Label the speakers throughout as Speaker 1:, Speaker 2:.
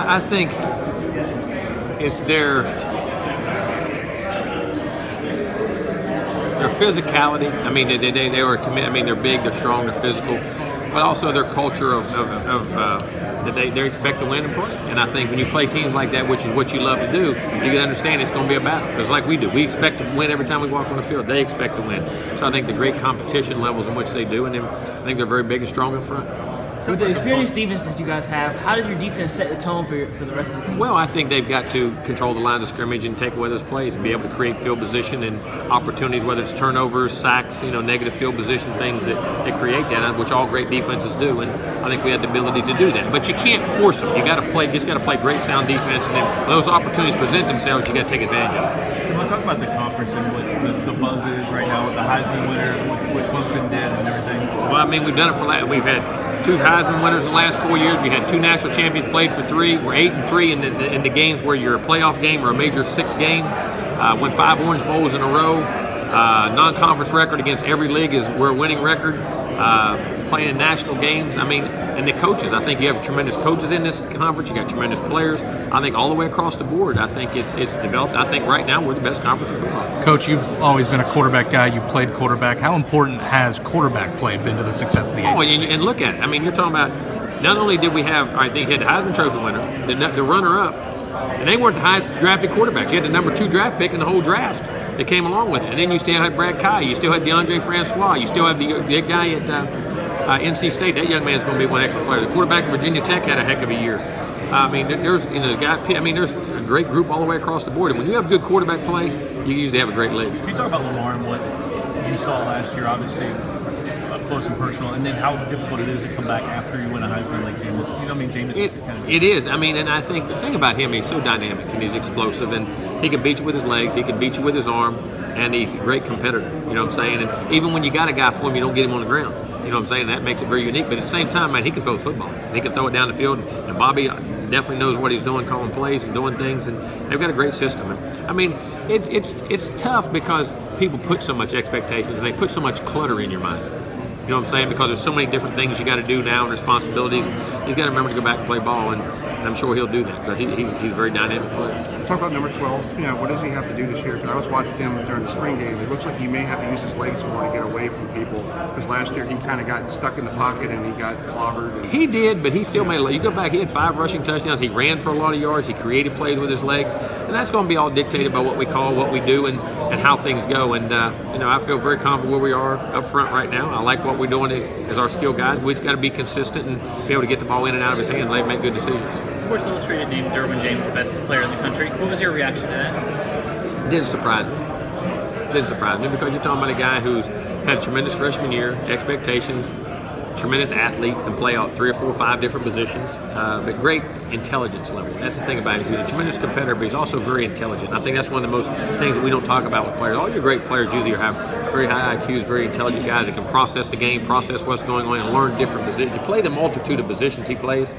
Speaker 1: I think it's their physicality. I mean, they were committed. I mean, they're big, they're strong, they're physical, but also their culture of that they expect to win and play. And I think when you play teams like that, which is what you love to do, you can understand it's going to be a battle. Because like we do, we expect to win every time we walk on the field. They expect to win. So I think the great competition levels in which they do, and I think they're very big and strong in front.
Speaker 2: With the experienced defense that you guys have, how does your defense set the tone for the rest of the team?
Speaker 1: Well, I think they've got to control the lines of scrimmage and take away those plays and be able to create field position and opportunities, whether it's turnovers, sacks, negative field position things that create that, which all great defenses do. And I think we had the ability to do that. But you can't force them. You got to play. Just got to play great, sound defense. And then when those opportunities present themselves, you got to take advantage of it.
Speaker 3: I want to talk about the conference and what the buzz is right now with the Heisman winner, what Clemson did, and everything.
Speaker 1: Well, I mean, we've done it for we've had 2 Heisman winners in the last 4 years. We had 2 national champions, played for 3. We're 8-3 in the games where you're a playoff game or a major 6 game. Won 5 Orange Bowls in a row. Non-conference record against every league we're a winning record. Playing in national games. I mean, and the coaches. I think you have tremendous coaches in this conference. You got tremendous players. I think all the way across the board. I think it's developed. I think right now we're the best conference in football.
Speaker 4: Coach, you've always been a quarterback guy. You played quarterback. How important has quarterback play been to the success of the ACC?
Speaker 1: Oh, and look at it. I mean, you're talking about not only did we have, they had the Heisman Trophy winner, the runner-up, and they weren't the highest drafted quarterbacks. You had the number 2 draft pick in the whole draft that came along with it. And then you still had Brad Kye. You still had DeAndre Francois. You still have the guy at NC State. That young man's going to be one heck of a player. The quarterback at Virginia Tech had a heck of a year. I mean, there's there's a great group all the way across the board. And when you have good quarterback play, you usually have a great league.
Speaker 3: Can you talk about Lamar and what you saw last year, obviously up close and personal, and then how difficult it is to come back after you win a Heisman like Jameis? Jameis
Speaker 1: it is. I mean, and I think the thing about him, he's so dynamic and he's explosive, and he can beat you with his legs, he can beat you with his arm, and he's a great competitor. You know what I'm saying? And even when you got a guy for him, you don't get him on the ground. You know what I'm saying? That makes it very unique. But at the same time, man, he can throw the football. He can throw it down the field. And Bobby definitely knows what he's doing, calling plays and doing things. And they've got a great system. And, I mean, it's tough because people put so much expectations and they put so much clutter in your mind. You know what I'm saying? Because there's so many different things you got to do now and responsibilities. He's got to remember to go back and play ball, and I'm sure he'll do that because he's a very dynamic player.
Speaker 5: Talk about number 12. What does he have to do this year? Because I was watching him during the spring game. It looks like he may have to use his legs more to get away from people. Because last year he kind of got stuck in the pocket and he got clobbered.
Speaker 1: He did, but he still made. You go back, he had 5 rushing touchdowns. He ran for a lot of yards. He created plays with his legs, and that's going to be all dictated by what we call, what we do, and how things go. And I feel very confident where we are up front right now. I like what we're doing as our skill guys. We just got to be consistent and be able to get the ball in and out of his hand and make good decisions.
Speaker 2: Sports Illustrated named Derwin James the best player in the country. What was your reaction to that?
Speaker 1: Didn't surprise me. Didn't surprise me because you're talking about a guy who's had a tremendous freshman year, expectations, tremendous athlete, can play out 3 or 4 or 5 different positions, but great intelligence level. That's the thing about him. He's a tremendous competitor, but he's also very intelligent. I think that's one of the most things that we don't talk about with players. All your great players usually have very high IQs, very intelligent guys that can process the game, process what's going on, and learn different positions. You play the multitude of positions he plays.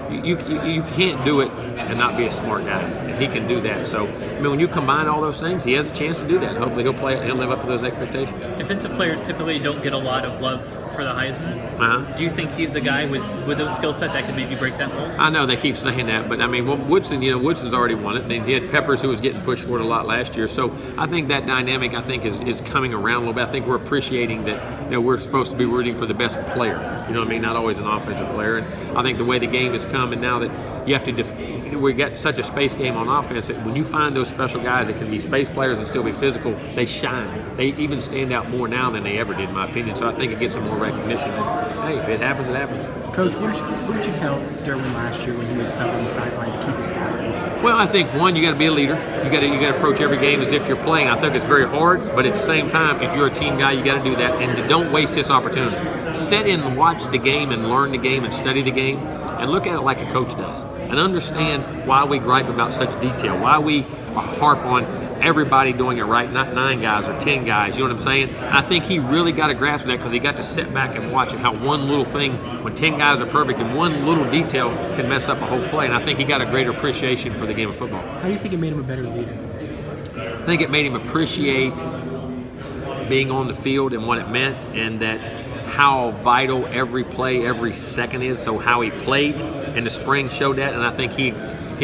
Speaker 1: You can't do it and not be a smart guy, and he can do that. So, I mean, when you combine all those things, he has a chance to do that. Hopefully he'll live up to those expectations.
Speaker 2: Defensive players typically don't get a lot of love for the Heisman. Do you think he's the guy with those skill set that could maybe break that mold?
Speaker 1: I know they keep saying that, but I mean, Woodson's already won it. And he had Peppers, who was getting pushed for it a lot last year. So I think that dynamic, is coming around a little bit. I think we're appreciating that we're supposed to be rooting for the best player. You know what I mean? Not always an offensive player. And I think the way the game has come, and now that you have to, we got such a space game on offense that when you find those special guys that can be space players and still be physical, they shine. They even stand out more now than they ever did, in my opinion. So I think it gets some more recognition. And, hey, if it happens, it happens.
Speaker 6: Coach, what did you tell Derwin last year when he was stuck on the sideline to keep his spots in?
Speaker 1: Well, I think for one, you got to be a leader. You got to approach every game as if you're playing. I think it's very hard, but at the same time, if you're a team guy, you got to do that, and don't waste this opportunity. Sit in and watch the game and learn the game and study the game, and look at it like a coach does, and understand why we gripe about such detail, why we harp on everybody doing it right, not 9 guys or 10 guys, you know what I'm saying? And I think he really got a grasp of that because he got to sit back and watch it, how one little thing, when 10 guys are perfect, and one little detail can mess up a whole play. And I think he got a greater appreciation for the game of football.
Speaker 6: How do you think it made him a better leader?
Speaker 1: I think it made him appreciate being on the field and what it meant, and that how vital every play, every second is, so how he played in the spring showed that, and I think he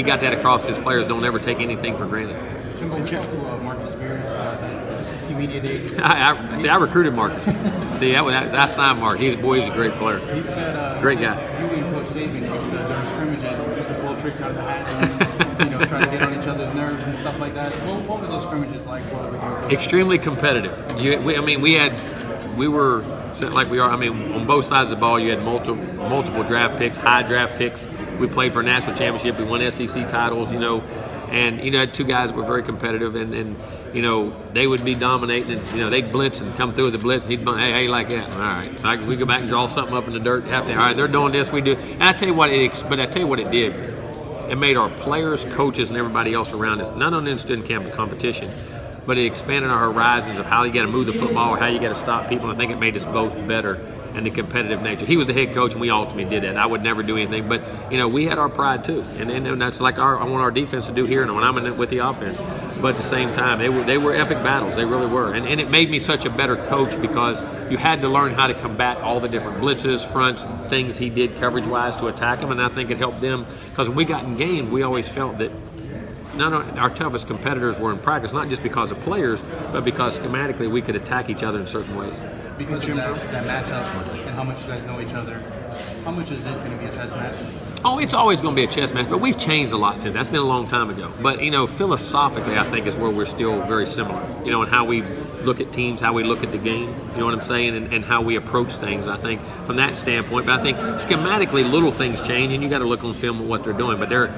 Speaker 1: got that across to his players. Don't ever take anything for granted.
Speaker 7: Jimbo, we talked to Marcus Spears, ACC Media Days.
Speaker 1: I recruited Marcus. See, I signed Mark. He's a great player.
Speaker 7: He said,
Speaker 1: great guy.
Speaker 7: You and Coach Saban used to, during scrimmages, used to pull tricks out of the hat and try to get on each other's nerves and stuff like that. What was those scrimmages like?
Speaker 1: Extremely competitive. We were like we are. I mean, on both sides of the ball, you had multiple draft picks, high draft picks. We played for a national championship. We won SEC titles. And had two guys that were very competitive, and they would be dominating, and they'd blitz and come through with the blitz, and he'd hey, how you like that? All right, so we go back and draw something up in the dirt after. All right, they're doing this, we do. And I tell you what it did. It made our players, coaches, and everybody else around us not only interested in competition, but it expanded our horizons of how you got to move the football or how you got to stop people. And I think it made us both better in the competitive nature. He was the head coach, and we ultimately did that. I would never do anything, but we had our pride too, and that's like I want our defense to do here, and when I'm in it with the offense. But at the same time, they were epic battles. They really were, and it made me such a better coach because you had to learn how to combat all the different blitzes, fronts, things he did coverage-wise to attack them, and I think it helped them because when we got in game, we always felt that our toughest competitors were in practice, not just because of players, but because schematically we could attack each other in certain ways.
Speaker 7: Because of that matchup and how much you guys know each other, how much is it going to be a chess match?
Speaker 1: Oh, it's always going to be a chess match, but we've changed a lot since. That's been a long time ago. But, philosophically, I think is where we're still very similar, in how we look at teams, how we look at the game, you know what I'm saying, and how we approach things, I think, from that standpoint. But I think schematically, little things change, and you got to look on film at what they're doing. But they're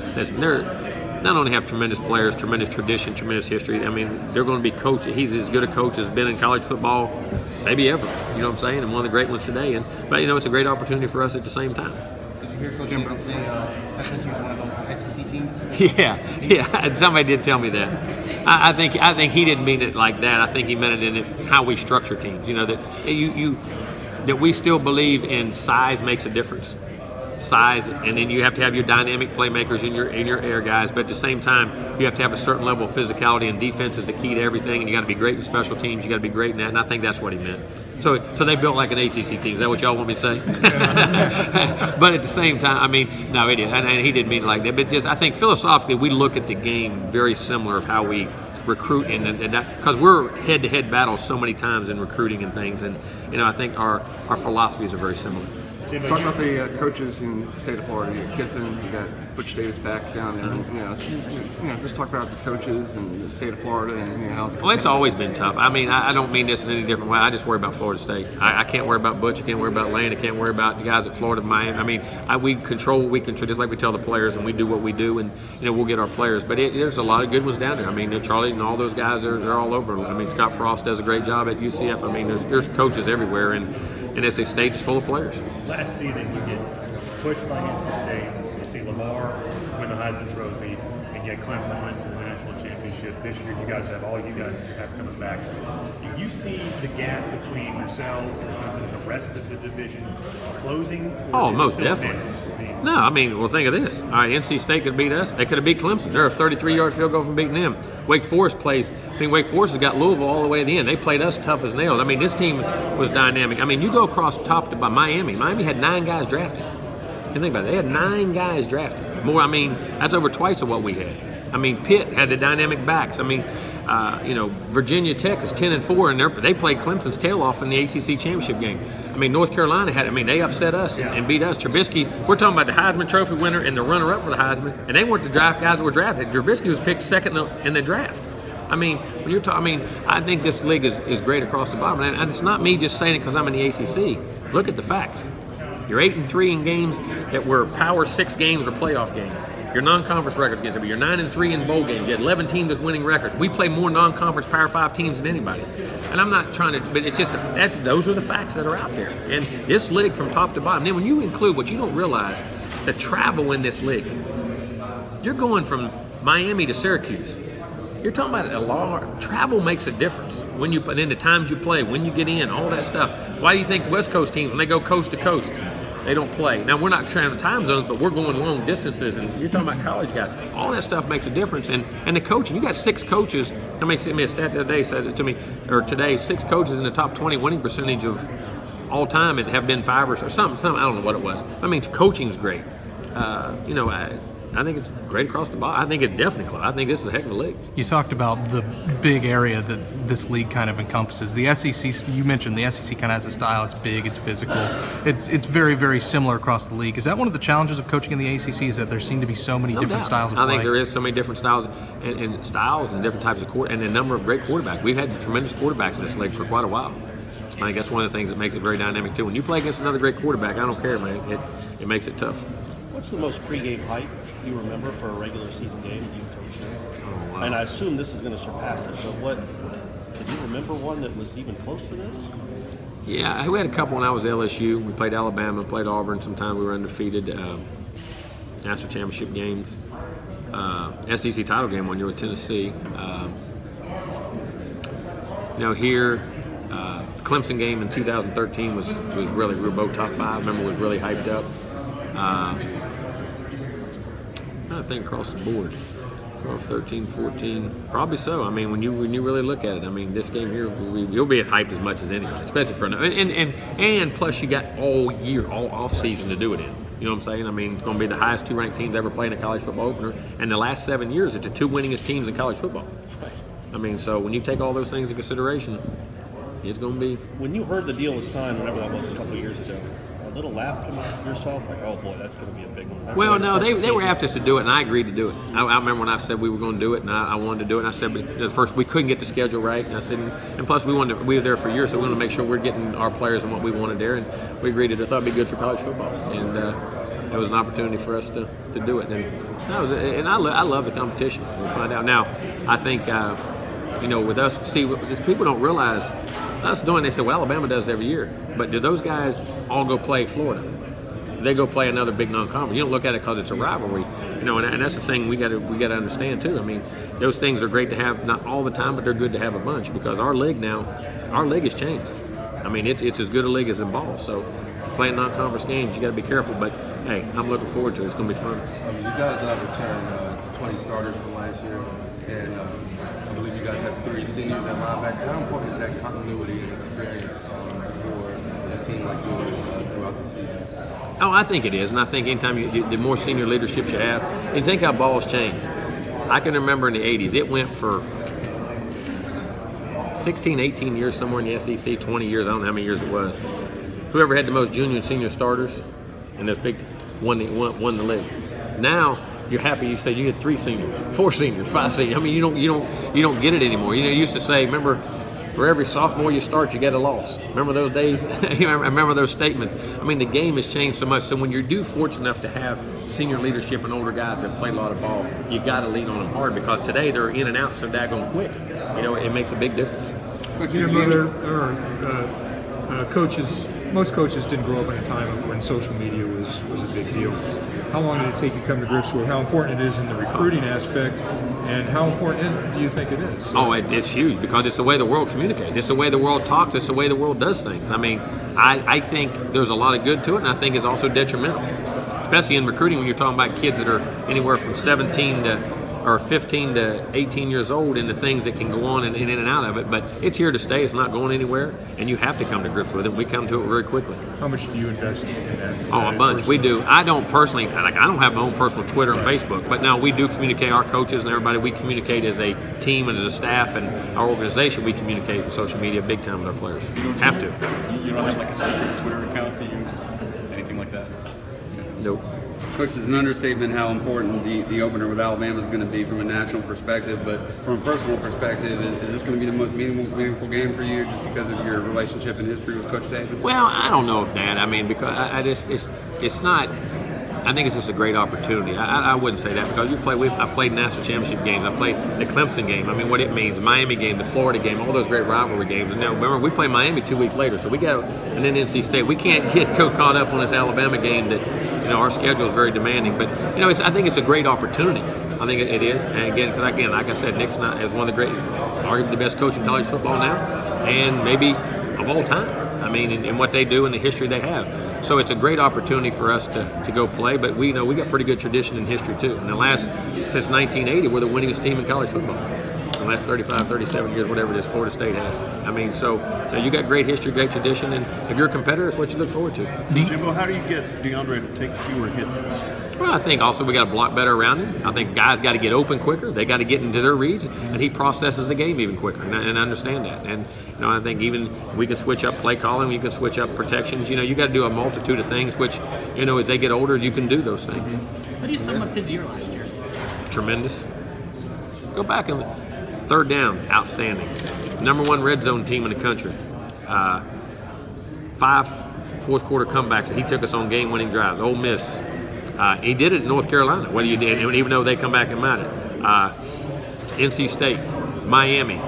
Speaker 1: not only have tremendous players, tremendous tradition, tremendous history. I mean, they're going to be coaches. He's as good a coach as been in college football, maybe ever. You know what I'm saying? And one of the great ones today. But it's a great opportunity for us at the same time.
Speaker 7: Did you hear Coach Jimbo say FSU is one of those SEC teams?
Speaker 1: Yeah. And somebody did tell me that. I think he didn't mean it like that. I think he meant it in how we structure teams. That we still believe in size makes a difference. Size, and then you have to have your dynamic playmakers in your air guys, but at the same time you have to have a certain level of physicality, and defense is the key to everything, and you got to be great in special teams, you got to be great in that, and I think that's what he meant. So they built like an ACC team. Is that what y'all want me to say? But at the same time, I mean, no, it is, and he didn't mean it like that, but just I think philosophically we look at the game very similar of how we recruit, and that because we're head-to-head battles so many times in recruiting and things, and I think our philosophies are very similar.
Speaker 5: Talk about the coaches in the state of Florida. You got Kiffin, you got Butch Davis back down there. And, just talk about the coaches and the state of Florida and how.
Speaker 1: Well, it's always been tough. I mean, I don't mean this in any different way. I just worry about Florida State. I can't worry about Butch. I can't worry about Lane. I can't worry about the guys at Florida, Miami. I mean, we control what we control, just like we tell the players, and we do what we do, and we'll get our players. But there's a lot of good ones down there. I mean, Charlie and all those guys they're all over. I mean, Scott Frost does a great job at UCF. I mean, there's coaches everywhere, and it's a stage full of players.
Speaker 8: Last season, you get pushed by NC State. You see Lamar win the Heisman Trophy, and yet Clemson wins the national championship. This year, you guys have coming back. Do you see the gap between yourselves and Clemson and the rest of the division closing?
Speaker 1: Oh, most definitely. No, I mean, well, think of this. All right, NC State could beat us. They could have beat Clemson. They're a 33-yard field goal from beating them. Wake Forest Wake Forest has got Louisville all the way to the end. They played us tough as nails. I mean, this team was dynamic. I mean, you go across top to by Miami. Miami had 9 guys drafted. You think about it. They had 9 guys drafted. More, I mean, that's over twice of what we had. I mean, Pitt had the dynamic backs. I mean, Virginia Tech is 10-4, and they played Clemson's tail off in the ACC championship game. I mean, North Carolina they upset us and beat us. Trubisky, we're talking about the Heisman Trophy winner and the runner-up for the Heisman, and they weren't the draft guys that were drafted. Trubisky was picked second in the draft. I mean, when you're talking, I think this league is great across the bottom, and it's not me just saying it because I'm in the ACC. Look at the facts. You're 8-3 in games that were Power 6 games or playoff games. Your non-conference records against them. You're 9-3 in bowl games. You had 11 teams with winning records. We play more non-conference Power 5 teams than anybody. And I'm not trying to, but it's just those are the facts that are out there. And this league from top to bottom. Then when you include what you don't realize, the travel in this league. You're going from Miami to Syracuse. You're talking about a lot. Travel makes a difference when you put in the times you play, when you get in, all that stuff. Why do you think West Coast teams, when they go coast to coast, they don't play? Now, we're not trying to time zones, but we're going long distances, and you're talking about college guys. All that stuff makes a difference. And the coaching, you got 6 coaches. Somebody sent me a stat the other day, said it to me, or today, 6 coaches in the top 20 winning percentage of all time and have been 5 or something. I don't know what it was. I mean, coaching's great. I think it's great across the board. I think it's definitely close. I think this is a heck of a league.
Speaker 4: You talked about the big area that this league kind of encompasses. The SEC, you mentioned the SEC kind of has a style. It's big, it's physical. It's very, very similar across the league. Is that one of the challenges of coaching in the ACC, is that there seem to be so many different styles of play?
Speaker 1: I think there is so many different styles and different types of and a number of great quarterbacks. We've had tremendous quarterbacks in this league for quite a while. I think that's one of the things that makes it very dynamic too. When you play against another great quarterback, I don't care, man. It makes it tough.
Speaker 9: What's the most pregame hype you remember for a regular season game that you coached in?
Speaker 1: Oh, wow.
Speaker 9: And I assume this is going to surpass it, but could you remember one that was even close to this?
Speaker 1: Yeah, we had a couple when I was at LSU. We played Alabama, played Auburn. Sometime we were undefeated. National championship games. SEC title game one year with Tennessee. Here, Clemson game in 2013 was really, we were both top 5. Remember, was really hyped up. I think across the board, 12, 13, 14, probably so. I mean, when you really look at it, I mean, this game here, you'll be hyped as much as anyone, especially for and plus you got all year, all off season to do it in. You know what I'm saying? I mean, it's going to be the highest 2 ranked teams ever playing a college football opener, and the last 7 years, it's the 2 winningest teams in college football. I mean, so when you take all those things into consideration, it's going to be.
Speaker 9: When you heard the deal was signed, whenever that was a couple of years ago, a little laugh to yourself, like, oh boy, that's going to be a big one.
Speaker 1: Well, no, they were after us to do it, and I agreed to do it. I remember when I said we were going to do it, and I wanted to do it. And I said, but at first we couldn't get the schedule right, and I said, and plus we were there for years, so we wanted to make sure we're getting our players and what we wanted there, and we agreed that I thought it'd be good for college football, and it was an opportunity for us to do it. And I love the competition. We'll find out now. I think with us, see, people don't realize. Us doing, they say, well, Alabama does it every year. But do those guys all go play Florida? They go play another big non-conference. You don't look at it because it's a rivalry, and that's the thing we got to understand too. I mean, those things are great to have, not all the time, but they're good to have a bunch, because our league has changed. I mean, it's as good a league as in ball. So playing non-conference games, you got to be careful. But hey, I'm looking forward to it. It's going to be fun.
Speaker 10: You guys have returned 20 starters from last year, and I believe you guys have 3 seniors at linebacker. How important is that continuity and experience for a team like yours throughout the season?
Speaker 1: Oh, I think it is, and I think anytime the more senior leadership you have, and think how ball's changed. I can remember in the 80s, it went for 16, 18 years somewhere in the SEC, 20 years, I don't know how many years it was. Whoever had the most junior and senior starters in those big won the league. Now you're happy. You say you had 3 seniors, 4 seniors, 5 seniors. I mean, you don't get it anymore. You used to say, remember, for every sophomore you start, you get a loss. Remember those days? I remember those statements. I mean, the game has changed so much. So when you're fortunate enough to have senior leadership and older guys that play a lot of ball, you got to lean on them hard, because today they're in and out so daggone quick. It makes a big difference.
Speaker 11: Coaches, most coaches didn't grow up in a time when social media was a big deal. How long did it take you to come to grips with how important it is in the recruiting aspect, and how important do you think it is?
Speaker 1: Oh, it's huge, because it's the way the world communicates. It's the way the world talks. It's the way the world does things. I mean, I think there's a lot of good to it, and I think it's also detrimental, especially in recruiting when you're talking about kids that are anywhere from 15 to 18 years old, and the things that can go on and in and out of it. But it's here to stay. It's not going anywhere, and you have to come to grips with it. We come to it very quickly.
Speaker 11: How much do you invest in that?
Speaker 1: Oh, a bunch. We do. I don't personally, I don't have my own personal Twitter and Facebook, but now we do communicate. Our coaches and everybody, we communicate as a team and as a staff, and our organization, we communicate with social media big time with our players. Have to.
Speaker 12: You don't have like a secret Twitter account anything like that?
Speaker 1: Nope.
Speaker 13: Coach, it's an understatement how important the opener with Alabama is going to be from a national perspective, but from a personal perspective, is this going to be the most meaningful game for you just because of your relationship and history with Coach Saban?
Speaker 1: Well, I don't know if that. I mean, because it's not. I think it's just a great opportunity. I wouldn't say that, because I played national championship games. I played the Clemson game. I mean, what it means, the Miami game, the Florida game, all those great rivalry games. And now, remember, we play Miami 2 weeks later, so we got, and then NC State. We can't get caught up on this Alabama game that, our schedule is very demanding. But, I think it's a great opportunity. I think it is. And again, like I said, Nick's is one of the great, arguably the best coach in college football now, and maybe of all time. I mean, in what they do and the history they have. So it's a great opportunity for us to go play, but we got pretty good tradition in history too. And since 1980, we're the winningest team in college football. The last 35, 37 years, whatever it is, Florida State has. I mean, so you got great history, great tradition, and if you're a competitor, it's what you look forward to.
Speaker 8: Jimbo, how do you get DeAndre to take fewer hits this year?
Speaker 1: Well, I think also we got to block better around him. I think guys got to get open quicker. They got to get into their reads, and he processes the game even quicker. And I understand that. And I think even we can switch up play calling, we can switch up protections. You got to do a multitude of things, which as they get older, you can do those things.
Speaker 2: How do you sum up his year last year?
Speaker 1: Tremendous. Go back and third down, outstanding. #1 red zone team in the country. 5 fourth quarter comebacks that he took us on game-winning drives. Ole Miss. He did it in North Carolina, whether you did, even though they come back and mount it. NC State, Miami,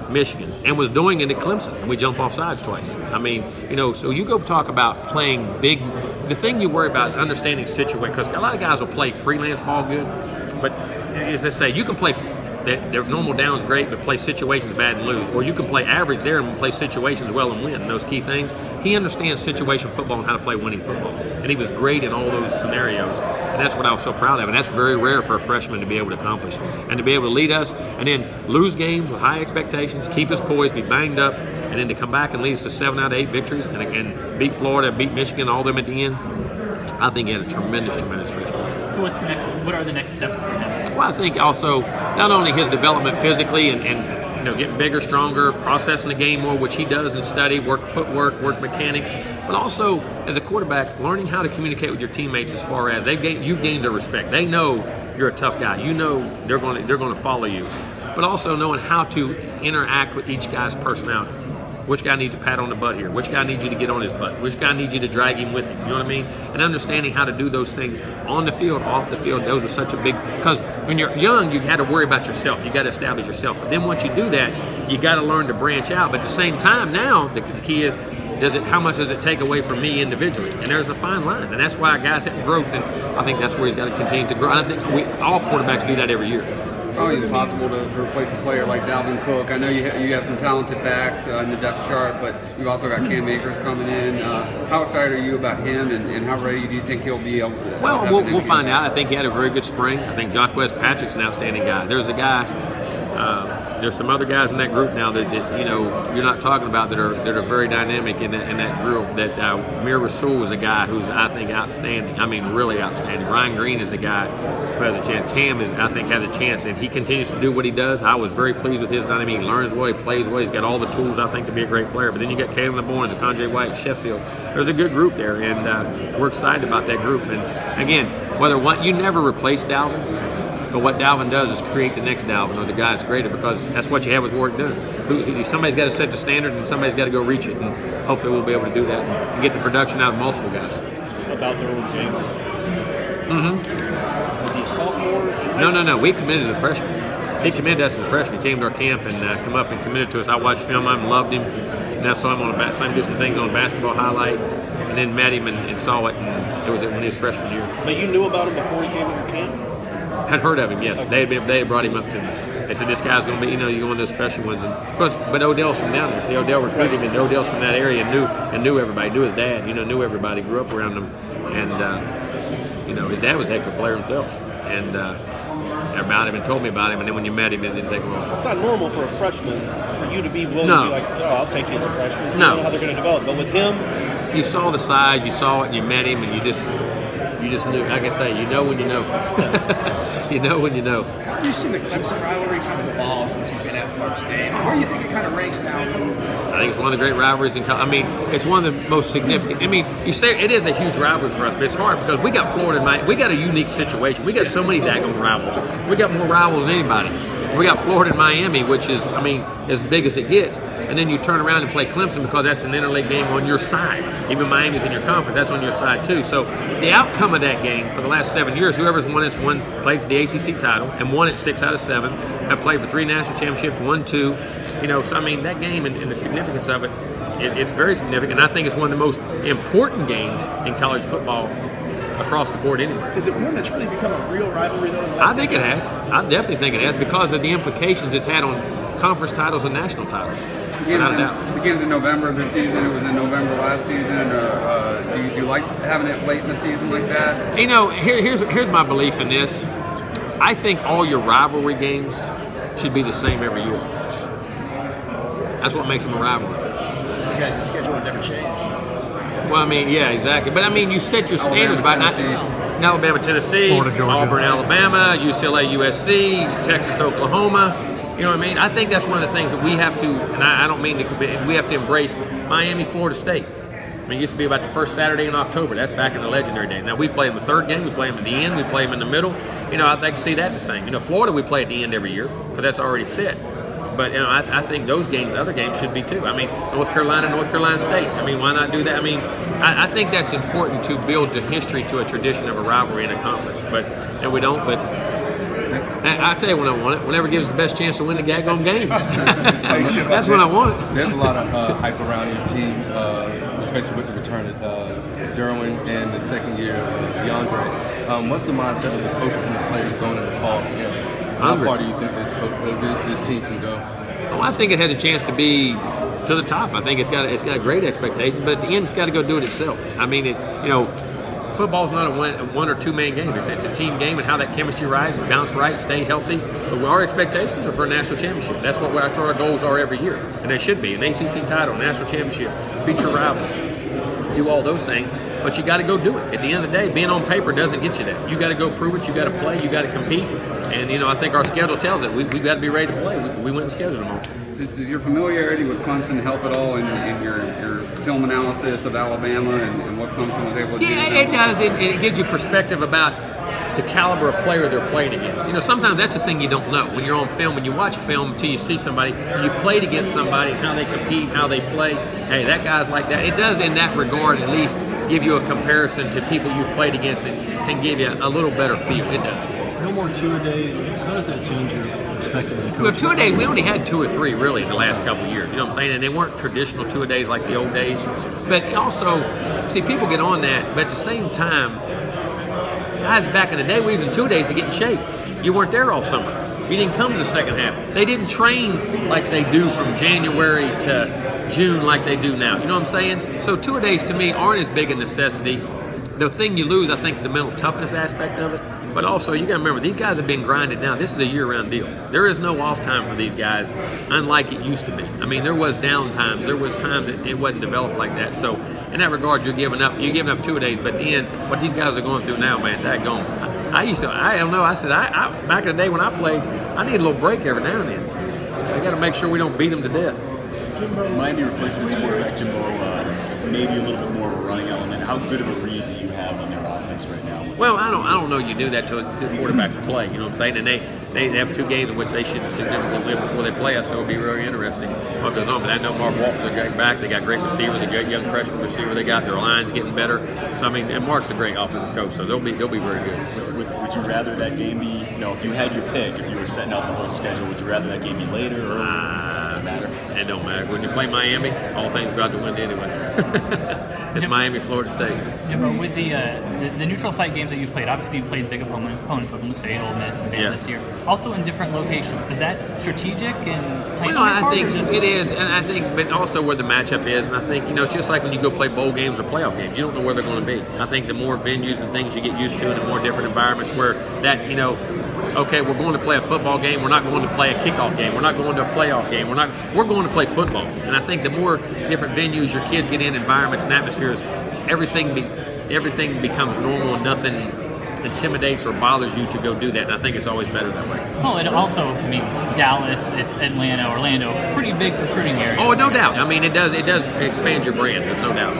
Speaker 1: Michigan, and was doing it at Clemson, and we jump off sides twice. I mean, so you go talk about playing big. The thing you worry about is understanding situation, because a lot of guys will play freelance ball good, but as I say, you can play their normal down's great, but play situations bad and lose. Or you can play average there and play situations well and win. And those key things. He understands situation football and how to play winning football. And he was great in all those scenarios. And that's what I was so proud of. And that's very rare for a freshman to be able to accomplish. And to be able to lead us and then lose games with high expectations, keep us poised, be banged up, and then to come back and lead us to 7 out of 8 victories and beat Florida, beat Michigan, all them at the end. I think he had a tremendous freshman.
Speaker 2: So what are the next steps for him?
Speaker 1: Well, I think also not only his development physically and getting bigger, stronger, processing the game more, which he does in study, work footwork, work mechanics, but also as a quarterback, learning how to communicate with your teammates as far as you've gained their respect. They know you're a tough guy. They're going to follow you, but also knowing how to interact with each guy's personality. Which guy needs a pat on the butt here? Which guy needs you to get on his butt? Which guy needs you to drag him with him? You know what I mean? And understanding how to do those things on the field, off the field, those are such a big, because when you're young, you had to worry about yourself. You got to establish yourself. But then once you do that, you got to learn to branch out. But at the same time, now the key is, how much does it take away from me individually? And there's a fine line, and that's why guys have growth, and I think that's where he's got to continue to grow. And I think all quarterbacks do that every year.
Speaker 13: Probably impossible to replace a player like Dalvin Cook. I know you have some talented backs in the depth chart, but you've also got Cam Akers coming in. How excited are you about him, and how ready do you think he'll be?
Speaker 1: We'll find out. I think he had a very good spring. I think Jacquez Patrick's an outstanding guy. There's a guy. There's some other guys in that group now that you're not talking about that are very dynamic in that group. That Mir Rasul is a guy who's, I think, outstanding. I mean, really outstanding. Ryan Green is the guy who has a chance. Cam I think has a chance, and he continues to do what he does. I was very pleased with his dynamic. He learns well, he plays well, he's got all the tools, I think, to be a great player. But then you got Kalen Bourne, Conjay White, Sheffield. There's a good group there, and we're excited about that group. And again, you never replace Dalvin. But what Dalvin does is create the next Dalvin or the guy that's greater, because that's what you have with Warrick Dunn. Somebody's got to set the standard, and somebody's got to go reach it, and hopefully we'll be able to do that and get the production out of multiple guys.
Speaker 9: About their own James. Was he a sophomore?
Speaker 1: No. We committed as a freshman. He committed us as a freshman. He came to our camp and come up and committed to us. I watched film on him, loved him, and I saw him saw him do some things on a basketball highlight, and then met him and saw it, and it was in his freshman year.
Speaker 9: But you knew about him before he came to your camp?
Speaker 1: Had heard of him, yes. Okay. They had brought him up to me. They said, this guy's going to be, you're one of those special ones. And of course, but Odell's from down there. See, Odell recruited him, and Odell's from that area and knew everybody, knew his dad, knew everybody, grew up around him. And, his dad was a heck of a player himself. And about him and told me about him, and then when you met him, it didn't take long.
Speaker 9: It's not normal for a freshman for you to be willing to be like, I'll take you as a freshman. You don't know how they're going to develop. But with him,
Speaker 1: you saw the size, you saw it, and you met him, and you just knew. Like I say, you know when you know. You know when you know.
Speaker 14: How have you seen the Clemson rivalry kind of evolve since you've been at Florida State? Where do you think it kind of ranks now?
Speaker 1: I think it's one of the great rivalries in college. I mean, it's one of the most significant. I mean, you say it is a huge rivalry for us, but it's hard because we got Florida and Miami. We got a unique situation. We got so many daggone rivals. We got more rivals than anybody. We got Florida and Miami, which is, as big as it gets. And then you turn around and play Clemson because that's an interleague game on your side. Even Miami's in your conference, that's on your side too. So the outcome of that game for the last 7 years, whoever's won it's won, played for the ACC title and won it 6 out of 7. Have played for 3 national championships, won 2. So that game and the significance of it, it's very significant. And I think it's one of the most important games in college football across the board anyway.
Speaker 14: Is it one that's really become a real rivalry though? In the last
Speaker 1: I think it has. I definitely think it has because of the implications it's had on conference titles and national titles.
Speaker 13: Begins in November of this season. It was in November last season. Do you like having it late in the season like that?
Speaker 1: Here's my belief in this. I think all your rivalry games should be the same every year. That's what makes them a rivalry.
Speaker 14: You guys' schedule would never change.
Speaker 1: Well, yeah, exactly. But you set your standards by not. Alabama, Tennessee,
Speaker 4: Florida, Georgia.
Speaker 1: Auburn, Alabama, UCLA, USC, Texas, Oklahoma. You know what I mean? I think that's one of the things that we have to, and I don't mean to, we have to embrace Miami, Florida State. I mean, it used to be about the first Saturday in October. That's back in the legendary day. Now, we play them the third game. We play them at the end. We play them in the middle. You know, I'd like to see that the same. You know, Florida, we play at the end every year because that's already set. But, you know, I think those games, other games should be too. I mean, North Carolina State. I mean, why not do that? I mean, I think that's important to build the history to a tradition of a rivalry in a conference. But, and we don't, but I tell you when I want it. Whenever gives us the best chance to win the daggone game. That's when I want it.
Speaker 10: There's a lot of hype around your team, especially with the return of Derwin and the second year of DeAndre. What's the mindset of the coaches and the players going into the fall game? How far do you think this team can go?
Speaker 1: Oh, I think it has a chance to be to the top. I think it's got great expectations, but at the end, it's got to go do it itself. I mean, you know, football's not a one or two man game. It's a team game, and how that chemistry rises, bounce right, stay healthy. But our expectations are for a national championship. That's what our goals are every year, and they should be an ACC title, national championship, beat your rivals, do all those things. But you got to go do it. At the end of the day, being on paper doesn't get you that. You got to go prove it. You got to play. You got to compete. And you know, I think our schedule tells it. We got to be ready to play. We went and scheduled them all.
Speaker 13: Does your familiarity with Clemson help at all in your film analysis of Alabama and what Clemson was able to do?
Speaker 1: Yeah, it does. It gives you perspective about the caliber of player they're playing against. You know, sometimes that's the thing you don't know. When you're on film, when you watch film until you see somebody, you've played against somebody, how they compete, how they play. Hey, that guy's like that. It does, in that regard, at least give you a comparison to people you've played against and give you a little better feel. It does.
Speaker 3: No more two-a-days. How does that change your perspective as a coach?
Speaker 1: Well, two-a-days, we only had 2 or 3 really in the last couple of years. You know what I'm saying? And they weren't traditional two-a-days like the old days. But also, see, people get on that, but at the same time, guys back in the day, we was in 2 days to get in shape. You weren't there all summer. You didn't come to the second half. They didn't train like they do from January to June like they do now. You know what I'm saying? So 2 days to me aren't as big a necessity. The thing you lose, I think, is the mental toughness aspect of it. But also, you got to remember, these guys have been grinded down. This is a year-round deal. There is no off time for these guys, unlike it used to be. I mean, there was down times. There was times that it wasn't developed like that. So, in that regard, you're giving up 2 days. But at the end, what these guys are going through now, man, daggone. I don't know. I said, back in the day when I played, I need a little break every now and then. I got to make sure we don't beat them to death.
Speaker 12: Miami replacing its quarterback, Jimbo, maybe a little bit more of a running element. How good of a read do you have on their offense right now?
Speaker 1: Well, I don't know you do that to quarterbacks play, you know what I'm saying? And they have 2 games in which they should significantly live before they play us, so it'll be really interesting what goes on. But I know Mark Walton's a great back. They got great receiver, they got young freshman receiver. They got their lines getting better. So I mean, and Mark's a great offensive coach, so they'll be very good.
Speaker 12: So would you rather that game be, you know, if you had your pick, if you were setting out the whole schedule, would you rather that game be later or does it matter?
Speaker 1: It don't matter. When you play Miami, all things go out to win anyway. It's Miami, Florida State.
Speaker 2: Jimbo, with the neutral site games that you've played, obviously you've played big opponents, Oklahoma State, Ole Miss, and Bama this year. Also in different locations. Is that strategic and playing?
Speaker 1: Well, I think it is, and I think, but also where the matchup is, and I think, you know, it's just like when you go play bowl games or playoff games. You don't know where they're going to be. I think the more venues and things you get used to, and the more different environments where that, you know, okay, we're going to play a football game. We're not going to play a kickoff game. We're not going to a playoff game. We're going to play football. And I think the more different venues your kids get in, environments and atmospheres, everything becomes normal and nothing intimidates or bothers you to go do that. And I think it's always better that way.
Speaker 2: Well, and also, I mean, Dallas, Atlanta, Orlando, pretty big recruiting area.
Speaker 1: Oh, no doubt. I mean, it does expand your brand. There's no doubt.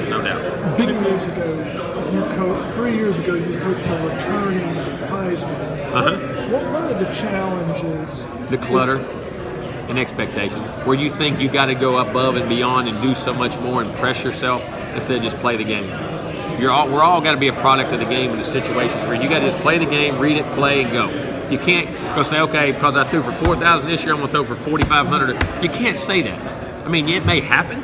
Speaker 1: No doubt.
Speaker 15: 3 years ago, you coached a returning Heisman. What are the challenges?
Speaker 1: The clutter and expectations, where you think you got to go above and beyond and do so much more and press yourself instead of just play the game. We're all got to be a product of the game in the situations where you got to just play the game, read it, play, and go. You can't go say, okay, because I threw for 4,000 this year, I'm going to throw for 4,500. You can't say that. I mean, it may happen,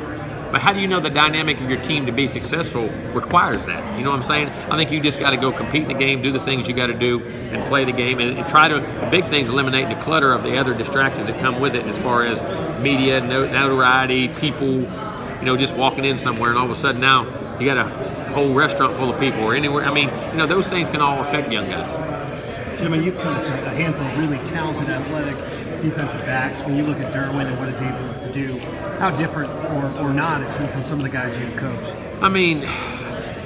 Speaker 1: but how do you know the dynamic of your team to be successful requires that? You know what I'm saying? I think you just got to go compete in the game, do the things you got to do, and play the game, and try to, the big thing is eliminate the clutter of the other distractions that come with it as far as media, notoriety, people, you know, just walking in somewhere and all of a sudden now you got a whole restaurant full of people or anywhere. I mean, you know, those things can all affect young guys.
Speaker 6: Jimbo, you've coached a handful of really talented athletic defensive backs. When you look at Derwin and what he's able to do, how different or not is he from some of the guys you've coached?
Speaker 1: I mean,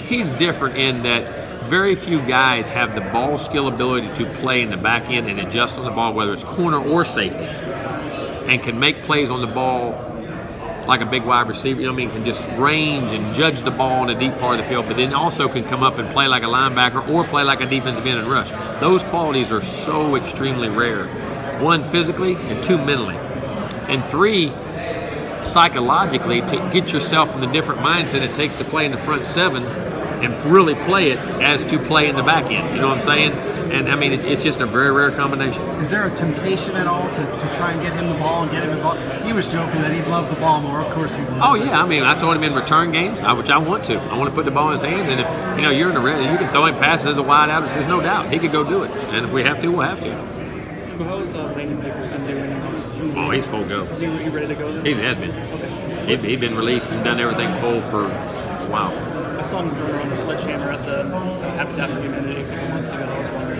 Speaker 1: he's different in that very few guys have the ball skill ability to play in the back end and adjust on the ball, whether it's corner or safety, and can make plays on the ball like a big wide receiver. You know what I mean? Can just range and judge the ball in the deep part of the field, but then also can come up and play like a linebacker or play like a defensive end and rush. Those qualities are so extremely rare. 1, physically, and 2, mentally. And 3, psychologically, to get yourself in the different mindset it takes to play in the front 7 and really play it as to play in the back end. You know what I'm saying? And I mean, it's just a very rare combination.
Speaker 6: Is there a temptation at all to try and get him the ball and get him involved? He was joking that he'd love the ball more. Of course he would.
Speaker 1: Oh yeah, I mean, I told him in return games, which I want to. I want to put the ball in his hands, and if you're in the red, you can throw him passes as a wide out. There's no doubt he could go do it, and if we have to, we'll have to.
Speaker 16: How's Landon Dickerson doing?
Speaker 1: Oh, he's full go.
Speaker 16: Is he ready to go then?
Speaker 1: He has been. Okay. He'd been released and done everything full for a while.
Speaker 16: I saw him throw around the sledgehammer at the Habitat for Humanity a couple months ago. I was wondering,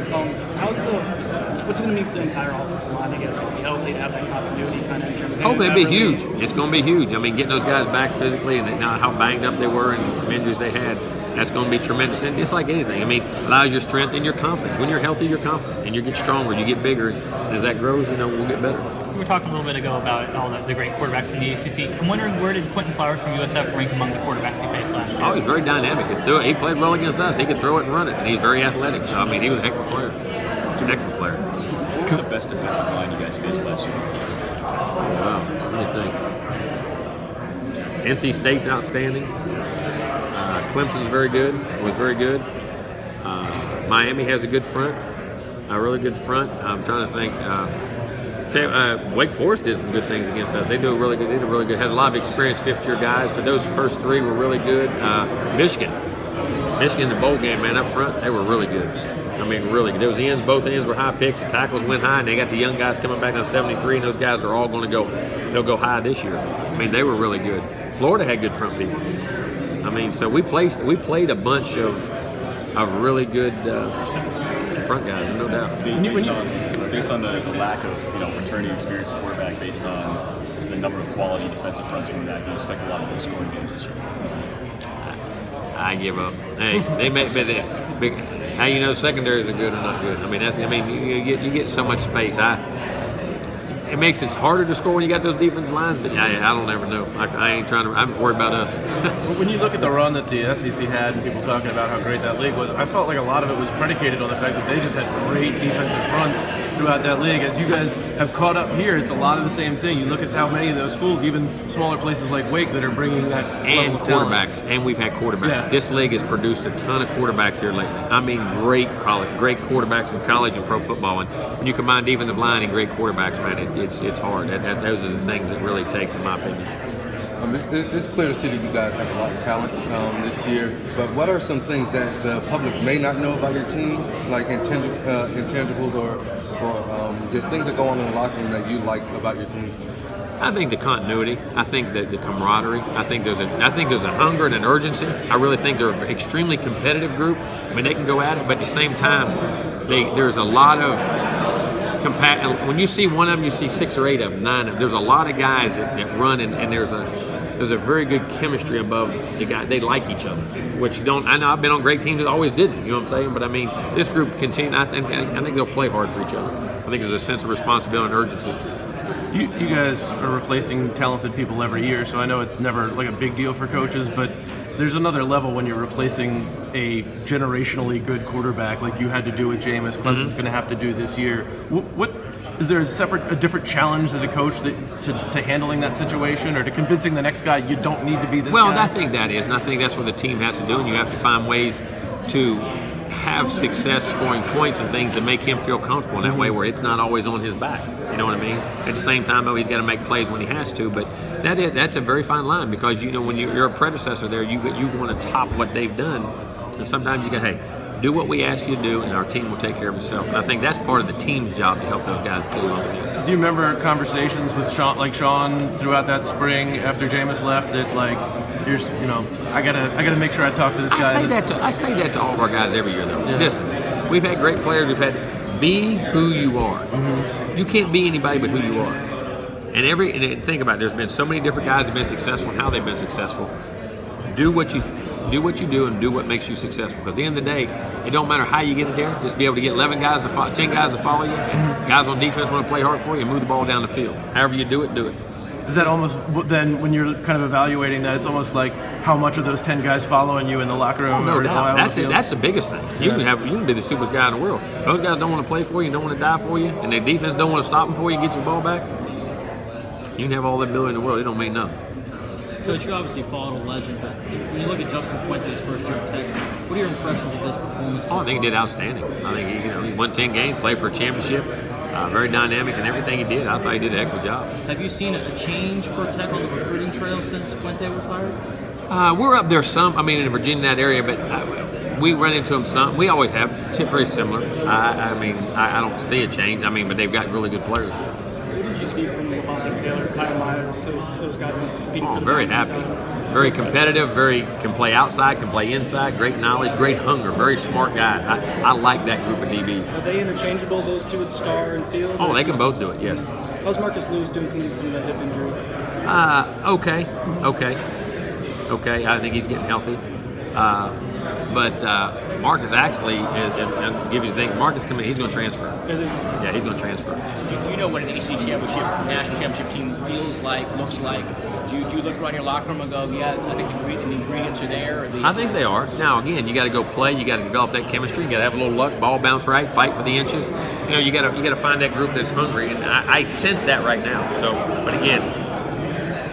Speaker 16: what's going to be the entire offensive line, I guess, to be healthy, to have that continuity kind of in terms of...
Speaker 1: Hopefully it'll be huge. It's going to be huge. I mean, getting those guys back physically and now how banged up they were and some injuries they had, that's going to be tremendous. And it's like anything. I mean, it allows your strength and your confidence. When you're healthy, you're confident. And you get stronger, you get bigger. And as that grows, we'll get better.
Speaker 2: We were talking a little bit ago about all the great quarterbacks in the ACC. I'm wondering, where did Quentin Flowers from USF rank among the quarterbacks he faced last year?
Speaker 1: Oh, he's very dynamic. He played well against us. He could throw it and run it. And he's very athletic. So, I mean, he was a heck of a player. He's a heck of a player.
Speaker 12: What was the best defensive line you guys faced last year?
Speaker 1: Wow, let me think. NC State's outstanding. Clemson's very good. Was very good. Miami has a good front. A really good front. I'm trying to think. Wake Forest did some good things against us. They did really good. Had a lot of experienced fifth-year guys, but those first 3 were really good. Michigan, the bowl game, man, up front, they were really good. I mean, really good. Those ends, both ends were high picks. The tackles went high, and they got the young guys coming back on 73, and those guys are all going to go. They'll go high this year. I mean, they were really good. Florida had good front people. I mean, so we played a bunch of really good front guys, no doubt.
Speaker 12: Based on the lack of returning experience at quarterback, based on the number of quality defensive fronts coming back, you expect a lot of low scoring games this year.
Speaker 1: I give up. Hey, they make big. How you know secondaries are good or not good? I mean, you get so much space. It makes it harder to score when you got those defensive lines, but I don't ever know. I ain't trying to. I'm worried about us.
Speaker 17: When you look at the run that the SEC had and people talking about how great that league was, I felt like a lot of it was predicated on the fact that they just had great defensive fronts throughout that league. As you guys have caught up here, it's a lot of the same thing. You look at how many of those schools, even smaller places like Wake, that are bringing that
Speaker 1: and
Speaker 17: level of
Speaker 1: quarterbacks,
Speaker 17: talent.
Speaker 1: and we've had quarterbacks.
Speaker 17: Yeah.
Speaker 1: This league has produced a ton of quarterbacks here lately. I mean, great quarterbacks in college and pro football. And when you combine defensive line and great quarterbacks, man, it's hard. Those are the things it really takes, in my opinion.
Speaker 10: It's clear to see that you guys have a lot of talent this year, but what are some things that the public may not know about your team, like intangibles or just things that go on in the locker room that you like about your team?
Speaker 1: I think the continuity. I think that the camaraderie. I think there's a hunger and an urgency. I really think they're an extremely competitive group. I mean, they can go at it, but at the same time, there's a lot of when you see one of them, you see 6 or 8 of them, 9 of them. There's a lot of guys that run, and there's a very good chemistry above the guy. They like each other, which you don't. I know I've been on great teams that always didn't. You know what I'm saying? But I mean, this group continue. I think they'll play hard for each other. I think there's a sense of responsibility and urgency.
Speaker 17: You guys are replacing talented people every year, so I know it's never like a big deal for coaches, but there's another level when you're replacing a generationally good quarterback like you had to do with Jameis. Clemson's going to have to do this year. What is there a different challenge as a coach to handling that situation, or to convincing the next guy you don't need to be this guy?
Speaker 1: Well, I think that is, and I think that's what the team has to do, and you have to find ways to have success scoring points and things to make him feel comfortable in that way, where it's not always on his back. You know what I mean? At the same time, though, he's got to make plays when he has to. But that's a very fine line, because when you're a predecessor there, you want to top what they've done, and sometimes you go, hey, do what we ask you to do, and our team will take care of itself. And I think that's part of the team's job, to help those guys get along with this.
Speaker 17: Do you remember conversations with Sean throughout that spring after Jameis left, that I gotta make sure I talk to this guy?
Speaker 1: I say that to all of our guys every year, though. Yeah. Listen, we've had great players. We've had be who you are. Mm-hmm. You can't be anybody but who you are. And think about it. There's been so many different guys that have been successful and how they've been successful. Do what you do and do what makes you successful. Because at the end of the day, it don't matter how you get it there. Just be able to get 10 guys to follow you, and guys on defense want to play hard for you and move the ball down the field. However you do it, do it.
Speaker 17: Is that almost then when you're kind of evaluating that? It's almost like how much of those 10 guys following you in the locker room?
Speaker 1: No doubt. That's the biggest thing. You can be the superest guy in the world. Those guys don't want to play for you, don't want to die for you, and their defense don't want to stop them for you and get your ball back. You can have all the ability in the world. It don't mean nothing.
Speaker 18: Coach, you obviously followed a legend, but when you look at Justin Fuente's first year at Tech, what are your impressions of his performance?
Speaker 1: Oh, I think he did outstanding. I think he won 10 games, played for a championship. Very dynamic in everything he did. I thought he did a heck of a job.
Speaker 18: Have you seen a change for Tech on the recruiting trail since Fuente was hired?
Speaker 1: We're up there some. I mean, in Virginia, that area, but we run into them some. We always have. It's very similar. I don't see a change. I mean, but they've got really good players.
Speaker 18: What did you see from Levante Taylor, Kyle Myers, those guys competing for the
Speaker 1: very happy. Very competitive, can play outside, can play inside, great knowledge, great hunger, very smart guys. I like that group of DBs.
Speaker 18: Are they interchangeable, those two with Star and Field?
Speaker 1: Oh, they can both do it, yes.
Speaker 18: How's Marcus Lewis doing coming from the hip injury?
Speaker 1: Okay. I think he's getting healthy. But Marcus actually, and give you the thing, Marcus coming, he's going to transfer.
Speaker 18: Is he?
Speaker 1: Yeah, he's going to transfer.
Speaker 19: You know what an ACC championship, national championship team feels like, looks like. Do you look around your locker room and go, yeah, I think the ingredients are there?
Speaker 1: I think they are. Now, again, you got to go play. You got to develop that chemistry. You got to have a little luck, ball bounce right, fight for the inches. You know, you got to find that group that's hungry, and I sense that right now. So, but again,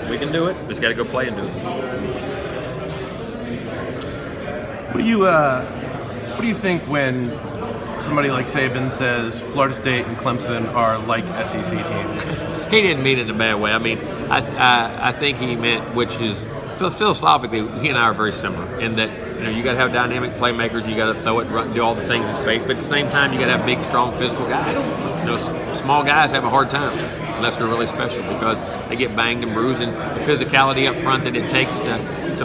Speaker 1: we can do it. Just got to go play and do it.
Speaker 17: What do you think when somebody like Saban says Florida State and Clemson are like SEC teams?
Speaker 1: He didn't mean it in a bad way. I mean, I think he meant, which is philosophically, he and I are very similar in that you got to have dynamic playmakers. You got to throw it, run, do all the things in space, but at the same time, you got to have big, strong, physical guys. Small guys have a hard time unless they're really special because they get banged and bruised, and the physicality up front that it takes to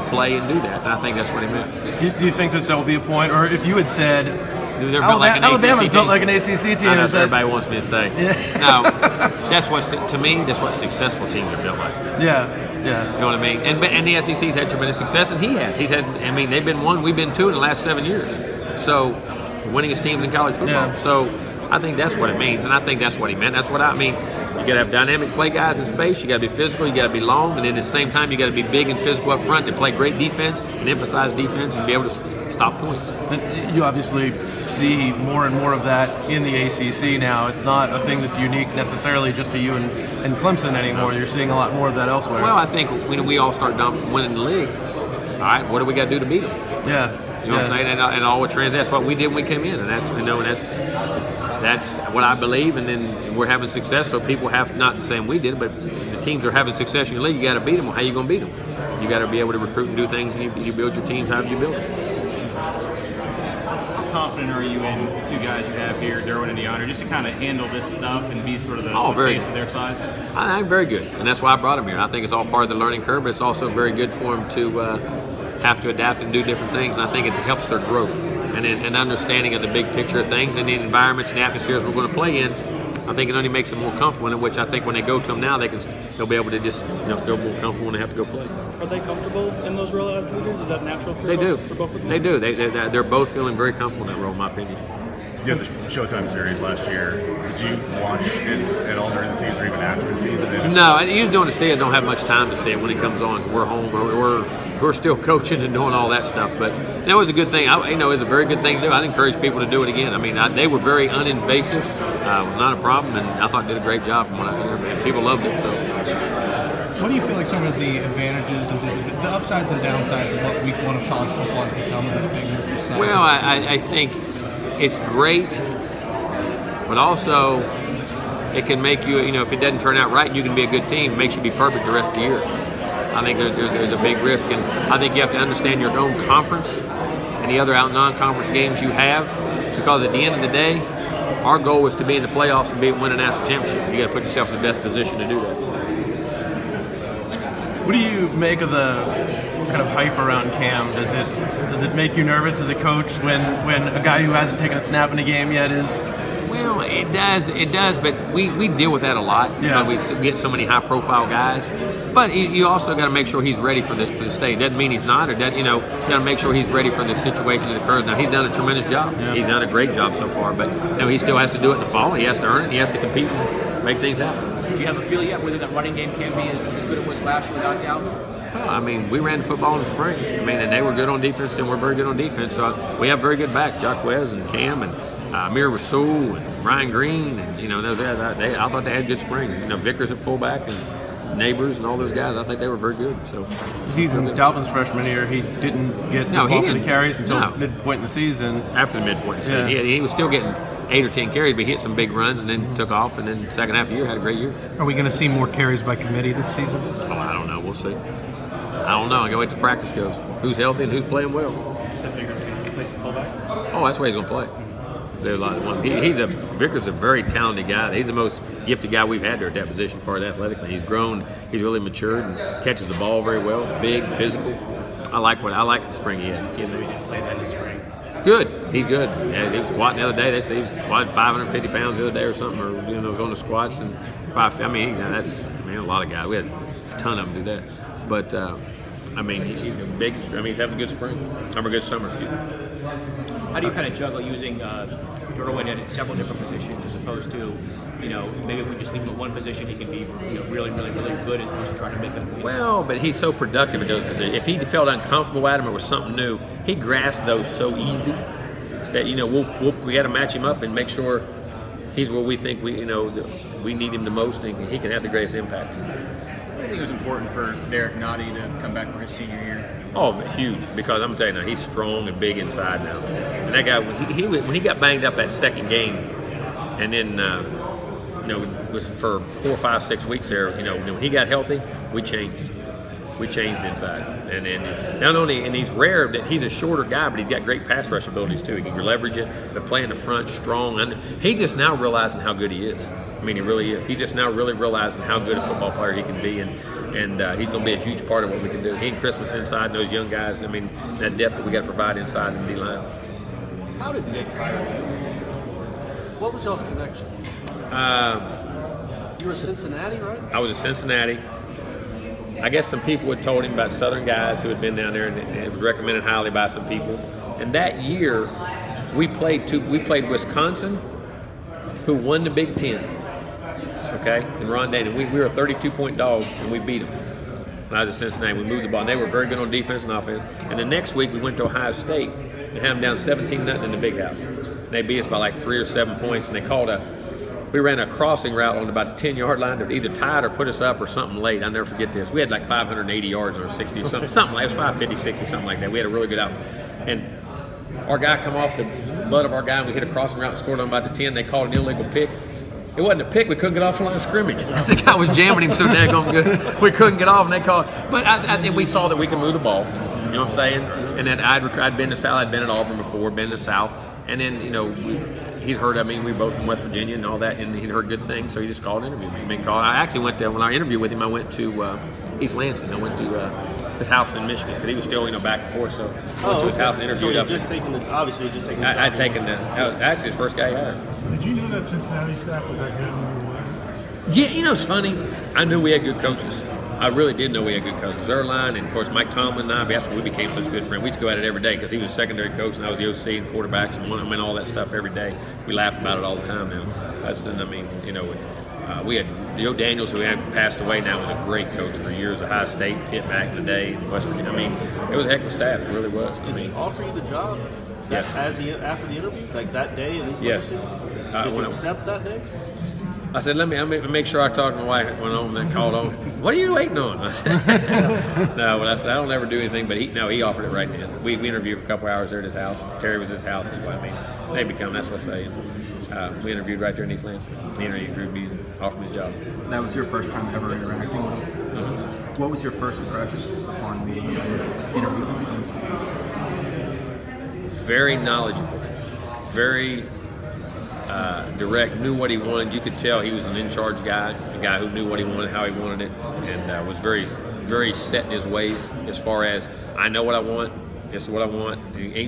Speaker 1: play and do that. And I think that's what he meant.
Speaker 17: Do you think that there'll be a point, or if you had said
Speaker 1: Alabama's
Speaker 17: built like an ACC team?
Speaker 1: I know everybody wants me to say. Yeah. No, that's what successful teams are built like.
Speaker 17: Yeah.
Speaker 1: You know what I mean? And the SEC's had tremendous success, and he has. They've been 1, we've been 2 in the last 7 years. So, winningest teams in college football. Yeah. So, I think that's what it means, and I think that's what he meant. That's what I mean. You got to have dynamic play guys in space. You got to be physical. You got to be long, and then at the same time, you got to be big and physical up front and play great defense and emphasize defense and be able to stop points.
Speaker 17: You obviously see more and more of that in the ACC now. It's not a thing that's unique necessarily just to you and Clemson anymore. You're seeing a lot more of that elsewhere.
Speaker 1: Well, I think when we all start winning the league, all right, what do we got to do to beat them?
Speaker 17: Yeah.
Speaker 1: You know what I'm saying? And all what that's what we did when we came in, and that's what I believe. And then we're having success, so people have not saying we did, but the teams are having success in your league. You got to beat them. Well, how you going to beat them? You got to be able to recruit and do things, and you build your teams. How do you build it?
Speaker 20: How confident are you in the two guys you have here, Derwin and DeAndre, just to kind of handle this stuff and be sort of the face of their side?
Speaker 1: I'm very good, and that's why I brought him here. I think it's all part of the learning curve, but it's also very good for him to have to adapt and do different things, and I think it helps their growth and understanding of the big picture of things and the environments and atmospheres we're going to play in. I think it only makes them more comfortable, in which I think when they go to them now, they'll be able to just feel more comfortable when they have to go play.
Speaker 18: Are they comfortable in those role as leaders? Is that natural for
Speaker 1: for
Speaker 18: both of them?
Speaker 1: They do. They're both feeling very comfortable in that role, in my opinion.
Speaker 21: You had the Showtime series last year. Did you watch it at all during the season or even after the season?
Speaker 1: No, usually during the season, I don't have much time to see it when it comes on. We're home. We're still coaching and doing all that stuff. But that was a good thing. It was a very good thing to do. I'd encourage people to do it again. I mean, they were very uninvasive. It was not a problem, and I thought did a great job from what I heard. And people loved it. So.
Speaker 4: What do you feel like some of the advantages and the upsides and downsides of what week 1 of college football has become in this big neutral site?
Speaker 1: Well, I think it's great, but also it can make you, if it doesn't turn out right, you can be a good team. It makes you be perfect the rest of the year. I think there's a big risk, and I think you have to understand your own conference and the other non-conference games you have, because at the end of the day, our goal is to be in the playoffs and win a national championship. You got to put yourself in the best position to do that.
Speaker 17: What do you make of the kind of hype around Cam? Does it make you nervous as a coach when a guy who hasn't taken a snap in a game yet is?
Speaker 1: Well, It does, but we deal with that a lot.
Speaker 17: Yeah.
Speaker 1: We get so many high-profile guys. But you also got to make sure he's ready for the stage. Doesn't mean he's not, or that you got to make sure he's ready for the situation that occurs. Now he's done a tremendous job. Yeah. He's done a great job so far, but he still has to do it in the fall. He has to earn it. He has to compete and make things happen.
Speaker 19: Do you have a feel yet whether that running game can be as good as it was last year without doubt?
Speaker 1: Well, I mean, we ran football in the spring. I mean, and they were good on defense, and we're very good on defense. So we have very good backs, Jacquez and Cam and Amir Rasul and Ryan Green, and those guys. I thought they had good spring. Vickers at fullback and Neighbors and all those guys. I think they were very good. So
Speaker 17: even Dalvin's freshman year, he didn't get the bulk of the carries until midpoint in the season.
Speaker 1: After the midpoint in the season, he was still getting 8 or 10 carries, but he hit some big runs and then took off. And then second half of the year had a great year.
Speaker 4: Are we going to see more carries by committee this season?
Speaker 1: Oh, I don't know. We'll see. I don't know. I gotta wait till practice goes. Who's healthy and who's playing well?
Speaker 8: You said Vickers going to play some fullback?
Speaker 1: Oh, that's where he's gonna play. There's a lot of one. Vickers a very talented guy. He's the most gifted guy we've had there at that position as far as athletically. He's grown. He's really matured and catches the ball very well. Big, physical. I like the spring he had.
Speaker 8: We didn't play that in the spring.
Speaker 1: Good. He's good. He was squatting the other day. They say he was squatting 550 pounds the other day or something, or was on the squats and that's a lot of guys. We had a ton of them do that. But he's big. He's having a good spring. Having a good summer.
Speaker 19: How do you kind of juggle using Derwin in several different positions as opposed to, maybe if we just leave him at one position, he can be really, really, really good as opposed to trying to make him.
Speaker 1: Well, but he's so productive at those positions. If he felt uncomfortable at him or was something new, he grasped those so easy that we got to match him up and make sure he's where we think we need him the most and he can have the greatest impact.
Speaker 20: I think it was important for Derek Nottie to come back for his senior year.
Speaker 1: Oh, huge! Because I'm telling you now, he's strong and big inside now. And that guy, when he got banged up that second game, and then was for 4, 5, 6 weeks there. When he got healthy, we changed. We changed inside, and then not only, and he's rare that he's a shorter guy, but he's got great pass rush abilities too. He can leverage it, but play in the front, strong. And he's just now realizing how good he is. I mean, he really is. He's just now really realizing how good a football player he can be, and he's going to be a huge part of what we can do. He and Christmas inside, and those young guys. That depth that we got to provide inside the D-line.
Speaker 7: How did Nick hire you? What was y'all's connection? You were Cincinnati, right?
Speaker 1: I was at Cincinnati. I guess some people had told him about Southern guys who had been down there, and it was recommended highly by some people. And that year, we played Wisconsin, who won the Big Ten. Okay, and Ron Dayton. We were a 32-point dog, and we beat them. When I was at Cincinnati, we moved the ball, and they were very good on defense and offense. And the next week, we went to Ohio State and had them down 17-0 in the Big House. They beat us by like 3 or 7 points, and we ran a crossing route on about the 10-yard line that either tied or put us up or something late. I'll never forget this. We had like 580 yards or 60 or something like it was 550, 60, something like that. We had a really good outfit. And our guy come off the butt of our guy, and we hit a crossing route and scored on about the 10. They called an illegal pick. It wasn't a pick. We couldn't get off the line of scrimmage. The guy was jamming him so daggone good. We couldn't get off, and they called. But I think we saw that we could move the ball. You know what I'm saying? And then I'd been to South. I'd been at Auburn before, been to South. And then, he'd heard, we were both from West Virginia and all that, and he'd heard good things, so he just called and interviewed me. I actually went there, when I interviewed with him, I went to East Lansing. I went to his house in Michigan, because he was still, back and forth, so I went to his house and interviewed him.
Speaker 7: Obviously just taking
Speaker 1: I'd taken that was actually his first guy he hired.
Speaker 15: Did you know that Cincinnati staff was that good when you were there?
Speaker 1: Yeah, it's funny. I knew we had good coaches. I really did know we had good coaches. Erline and, of course, Mike Tomlin and I, that's when we became such good friends. We'd go at it every day because he was a secondary coach and I was the OC and quarterbacks and all that stuff every day. We laugh about it all the time now. We had Joe Daniels, who had passed away now, was a great coach for years at Ohio State, Pitt back in the day, West Virginia. It was a heck of a staff. It really was.
Speaker 7: Did he offer you the job after the interview, like that day in East Lansing? Did you accept that day?
Speaker 1: I said, let me make sure I talked to my wife. Went on and called on. What are you waiting on? I said, no, but I said, I don't ever do anything. But he offered it right then. We interviewed for a couple hours there at his house. Terry was at his house. They become, that's what I say. We interviewed right there in East Lansing. He interviewed me and offered me the job.
Speaker 22: That was your first time ever interacting with him? Mm-hmm. What was your first impression upon the interview?
Speaker 1: Very knowledgeable. Very direct, knew what he wanted. You could tell he was an in-charge guy, a guy who knew what he wanted, how he wanted it, and was very, very set in his ways as far as, I know what I want, this is what I want,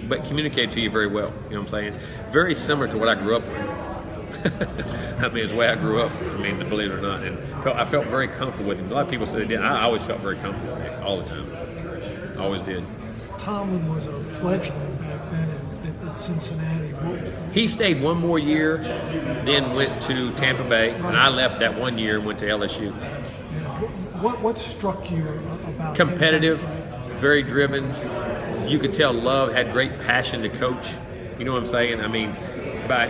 Speaker 1: but communicate to you very well, you know what I'm saying? Very similar to what I grew up with. I mean, it's the way I grew up. I mean, believe it or not, and I felt very comfortable with him. A lot of people said they didn't. I always felt very comfortable with him, all the time. I always did.
Speaker 15: Tomlin was a fledgling back then at Cincinnati.
Speaker 1: He stayed one more year, then went to Tampa Bay, and I left that 1 year and went to LSU.
Speaker 15: What struck you about
Speaker 1: competitive, very driven. You could tell Love had great passion to coach. You know what I'm saying? I mean, by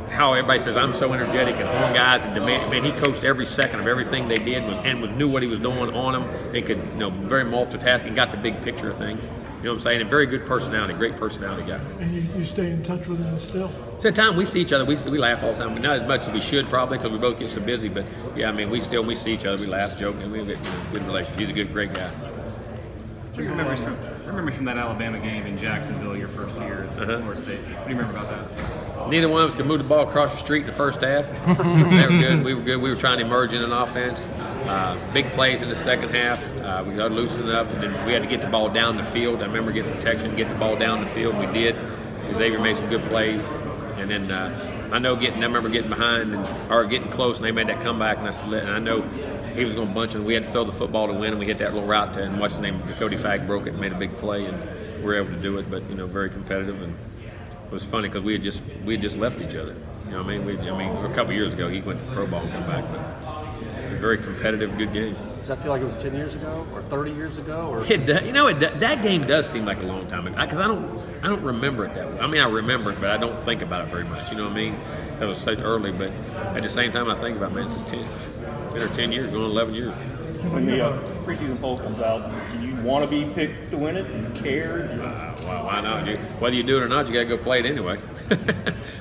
Speaker 1: how everybody says I'm so energetic and on guys and demand. Man, he coached every second of everything they did and knew what he was doing on them. They could, very multitasking, got the big picture of things. You know what I'm saying? And very good personality, great personality guy.
Speaker 15: And you stay in touch with him still?
Speaker 1: It's the time we see each other, we laugh all the time. Not as much as we should probably because we both get so busy. But yeah, I mean, we see each other, we laugh, joke, and we have a good relationship. He's a great guy.
Speaker 20: What remembers from that Alabama game in Jacksonville, your first year at Florida State? What do you remember about that?
Speaker 1: Neither one of us could move the ball across the street in the first half. They were good. We were good. We were trying to emerge in an offense. Big plays in the second half. We got loosened up, and then we had to get the ball down the field. I remember getting protection, get the ball down the field. We did. Xavier made some good plays, and then I remember getting behind or getting close, and they made that comeback, and I know he was going to bunch, and we had to throw the football to win, and we hit that little route to, and what's the name? Cody Fagg broke it and made a big play, and we were able to do it. But very competitive, and it was funny because we had just left each other. You know what I mean? A couple years ago he went to pro ball and come back, but it's a very competitive, good game.
Speaker 7: Does that feel like it was 10 years ago or 30 years ago? Or?
Speaker 1: That game does seem like a long time ago because I don't remember it that way. I mean, I remember it, but I don't think about it very much. You know what I mean? That was so early, but at the same time, I think about, man, it's 10 years, going 11 years.
Speaker 9: When the preseason poll comes out, do you want to be picked to win it? Do you care?
Speaker 1: Well, why not? Whether you do it or not, you got to go play it anyway.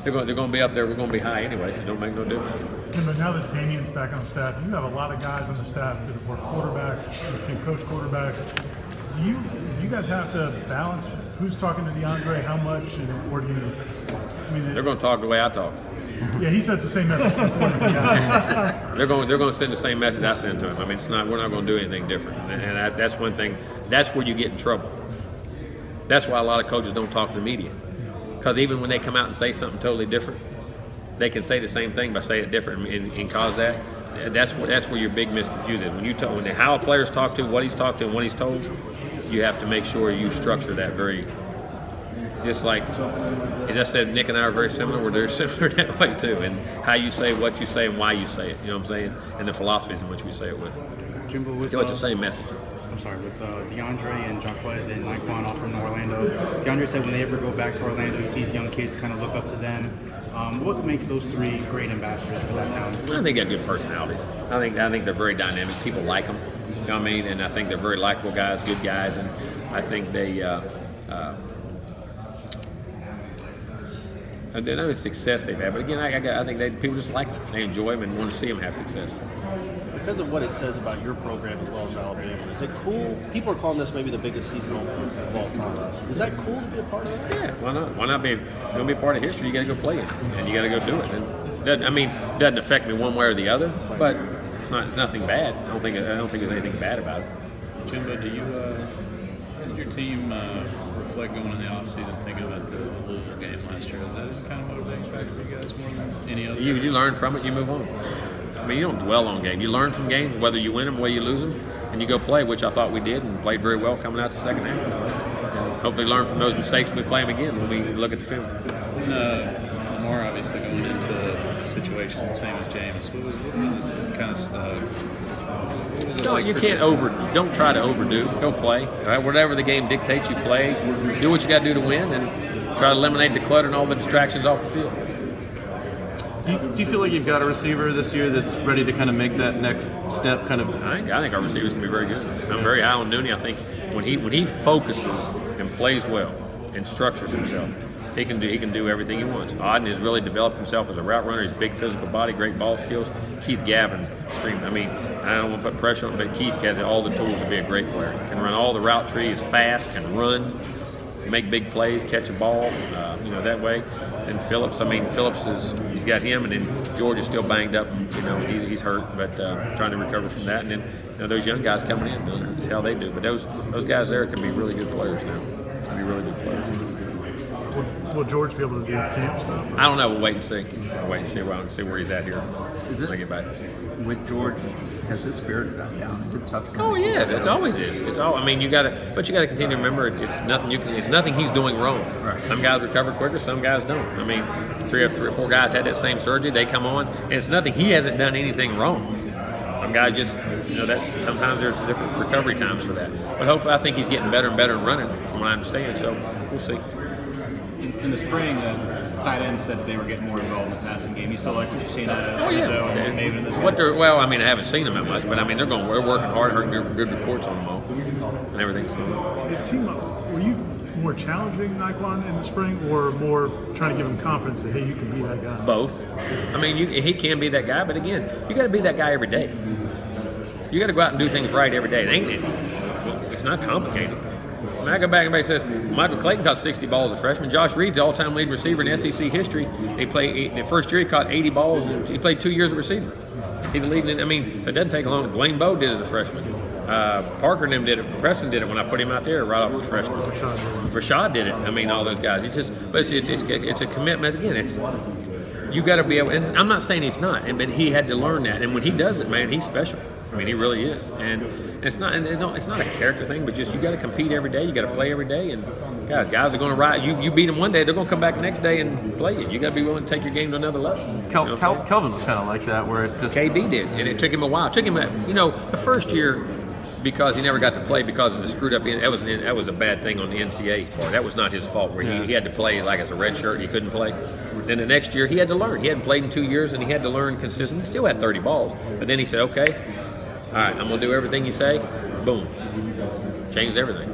Speaker 1: They're going to be up there. We're going to be high anyway, so it don't make no difference.
Speaker 8: But now that Damien's back on staff, you have a lot of guys on the staff that have worked quarterbacks, that can coach quarterbacks. Do you guys have to balance who's talking to DeAndre, how much, or do you? I mean,
Speaker 1: they're going to talk the way I talk.
Speaker 8: Yeah, he sends the same message.
Speaker 1: They're going to send the same message I send to him. I mean, we're not going to do anything different, and that's one thing. That's where you get in trouble. That's why a lot of coaches don't talk to the media, because even when they come out and say something totally different, they can say the same thing by saying it different and cause that. That's where your big misconfusion is. When how a player's talked to, what he's talked to, and what he's told, you have to make sure you structure that very. Just like, as I said, Nick and I are very similar. We're very similar that way too, and how you say what you say and why you say it. You know what I'm saying? And the philosophies in which we say it with.
Speaker 5: Jimbo, with
Speaker 1: it's the same message.
Speaker 5: I'm sorry, with DeAndre and Jaquez and Naquan off from Orlando. DeAndre said when they ever go back to Orlando, he sees young kids kind of look up to them. What makes those three great ambassadors for that town?
Speaker 1: I think they have good personalities. I think they're very dynamic. People like them. You know what I mean? And I think they're very likable guys, good guys, and I think they. I don't know the success they've had, but again, I think people just like them. They enjoy them and want to see them have success.
Speaker 7: Because of what it says about your program as well as Alabama, is it cool? People are calling this maybe the biggest season of all time. Is that cool to be a part of it?
Speaker 1: Yeah, why not? Why not be? You want to be a part of history? You got to go play it, and you got to go do it. And it doesn't affect me one way or the other, but it's nothing bad. I don't think there's anything bad about it.
Speaker 11: Jimbo, do you did your team reflect going in the offseason thinking about the loser game last year? Is that kind of motivating factor for you guys more than any other?
Speaker 1: You learn from it, you move on. I mean, you don't dwell on games. You learn from games, whether you win them, whether you lose them, and you go play, which I thought we did, and played very well coming out the second half. And hopefully learn from those mistakes when we play them again when we look at the film.
Speaker 11: Lamar obviously going into situations the same as James. What was kind of
Speaker 1: No, you can't don't try to overdo. Go play. All right? Whatever the game dictates, you play. Do what you got to do to win, and try to eliminate the clutter and all the distractions off the field.
Speaker 17: Do you feel like you've got a receiver this year that's ready to kind of make that next step? I
Speaker 1: think our receivers can be very good. I'm very high on Nooney. I think when he focuses and plays well and structures himself, he can do everything he wants. Auden has really developed himself as a route runner. He's a big physical body, great ball skills. Keith Gavin, extreme. I mean, I don't want to put pressure on him, but Keith has all the tools to be a great player. Can run all the route tree, is fast, can run, make big plays, catch a ball, that way. And Phillips, he's got him, and then George is still banged up. He's hurt, but trying to recover from that. And then those young guys coming in, that's how they do. But those guys there can be really good players now. Can be really good players.
Speaker 13: Will George be able to do camp stuff?
Speaker 1: I don't know. We'll wait and see. I'll wait and see where he's at here.
Speaker 22: Is it,
Speaker 1: when I get back.
Speaker 22: With George, has his spirits gone down? Is it tough?
Speaker 1: Oh yeah, it always is. It's all. I mean, you got to continue to remember it's nothing you can. It's nothing he's doing wrong. Right. Some guys recover quicker, some guys don't. I mean, three or four guys had that same surgery. They come on, and it's nothing. He hasn't done anything wrong. Some guys just, that's sometimes there's different recovery times for that. But hopefully, I think he's getting better and better and running, from what I understand. So we'll see.
Speaker 20: In the spring, tight ends said they were getting more involved in the passing game. You still like what you're seeing out of Maven in this game?
Speaker 1: Well, I mean, I haven't seen them that much, but I mean, they're working hard, heard good reports on them all, and everything's going.
Speaker 13: It seemed like, were you more challenging Naquan in the spring, or more trying to give him confidence that, hey, you can be that guy?
Speaker 1: Both. I mean, he can be that guy, but again, you got to be that guy every day. You got to go out and do things right every day. It's not complicated. When I go back, everybody says Michael Clayton caught 60 balls as a freshman. Josh Reed's the all-time lead receiver in SEC history. The first year he caught 80 balls, and he played 2 years as a receiver. He's the leading. I mean, it doesn't take long. Dwayne Bowe did it as a freshman. Parker and them did it. Preston did it when I put him out there right off as a freshman. Rashad did it. I mean, all those guys. It's a commitment. Again, you got to be able. And I'm not saying he's not, but he had to learn that. And when he does it, man, he's special. I mean, he really is. And it's not a character thing, but just you got to compete every day. You got to play every day. And guys are going to ride. You beat them one day, they're going to come back the next day and play you. You got to be willing to take your game to another level.
Speaker 17: Kelvin was kind of like that, where it just
Speaker 1: KB did, and it took him a while. It took him, the first year, because he never got to play because of the screwed up. That was a bad thing on the NCAA's part. That was not his fault. Where he had to play like as a red shirt, he couldn't play. Then the next year he had to learn. He hadn't played in 2 years, and he had to learn consistently. He still had 30 balls, but then he said, "Okay, all right, I'm gonna do everything you say." Boom, changed everything.